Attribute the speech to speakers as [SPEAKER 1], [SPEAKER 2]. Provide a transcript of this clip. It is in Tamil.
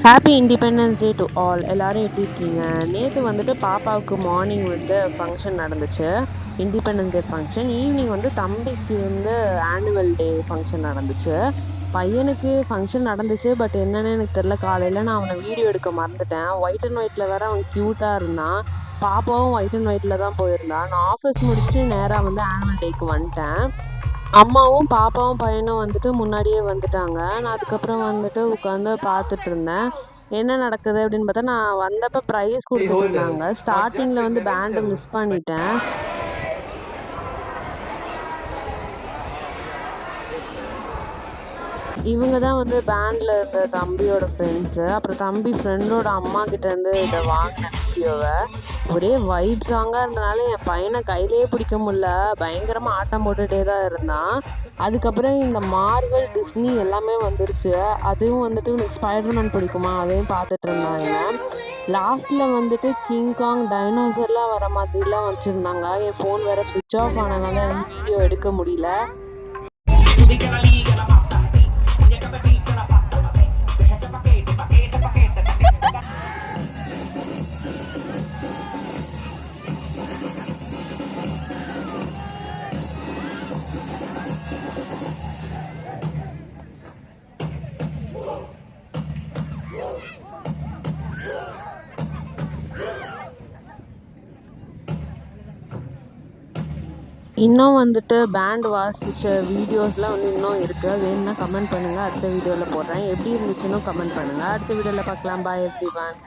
[SPEAKER 1] Happy independence day to all. எல்லாரும் எப்படி இருக்கீங்க? நேற்று வந்துட்டு பாப்பாவுக்கு மார்னிங் வந்து ஃபங்க்ஷன் நடந்துச்சு. Independence day function. ஈவினிங் வந்து தம்பிக்கு வந்து ஆனுவல் டே ஃபங்க்ஷன் நடந்துச்சு. பையனுக்கு ஃபங்க்ஷன் நடந்துச்சு. பட் என்னன்னு எனக்கு தெரியல. காலையில் நான் அவனை வீடியோ எடுக்க மறந்துட்டேன். ஒயிட் அண்ட் ஒயிட்டில் வேற அவன் க்யூட்டாக இருந்தான். பாப்பாவும் ஒயிட் அண்ட் ஒயிட்டில் தான் போயிருந்தான். நான் ஆஃபீஸ் முடிச்சுட்டு நேராக வந்து ஆனுவல் டேக்கு வந்துட்டேன். அம்மாவும், பாப்பாவும், பையனும் வந்துட்டு முன்னாடியே வந்துட்டாங்க. நான் அதுக்கப்புறம் வந்துட்டு உட்காந்து பார்த்துட்டு இருந்தேன். என்ன நடக்குது அப்படின்னு பார்த்தா, நான் வந்தப்ப ப்ரைஸ் குடுத்துட்டு
[SPEAKER 2] Holders,
[SPEAKER 1] இருந்தாங்க.
[SPEAKER 2] not just
[SPEAKER 1] ஸ்டார்ட்டிங்ல வந்து பேண்ட்
[SPEAKER 2] individuals,
[SPEAKER 1] மிஸ்
[SPEAKER 2] but
[SPEAKER 1] பண்ணிட்டேன். இவங்க தான் வந்து பேண்ட்ல இருந்த தம்பியோட ஃப்ரெண்ட்ஸு. அப்புறம் தம்பி ஃப்ரெண்டோட அம்மா கிட்டேருந்து இத வாங்குன வீடியோவ. ஒரே வைப் சாங்கா இருந்தனால என் பையன கையிலேயே பிடிக்க முடியல. பயங்கரமா ஆட்டம் போட்டுட்டே தான் இருந்தான். அதுக்கப்புறம் இந்த மார்வல், டிஸ்னி எல்லாமே வந்துருச்சு. அதுவும் வந்துட்டு உனக்கு ஸ்பைடர்மேன் பிடிக்குமா? அதையும் பார்த்துட்டு இருந்தாங்க. லாஸ்ட்ல வந்துட்டு கிங் காங், டைனோசர்லாம் வர மாதிரிலாம் வச்சிருந்தாங்க. என் ஃபோன் வேற ஸ்விட்ச் ஆஃப் ஆனனால என்னால வீடியோ எடுக்க முடியல. இன்னும் வந்துட்டு பேண்ட் வாசிச்ச வீடியோஸ்லாம் வந்து இன்னும் இருக்கு. அது வேணும்னா கமெண்ட் பண்ணுங்க. அடுத்த வீடியோல போடுறேன். எப்படி இருந்துச்சுன்னும் கமெண்ட் பண்ணுங்க. அடுத்த வீடியோல பார்க்கலாம். பாய் எவ்ரிவன்.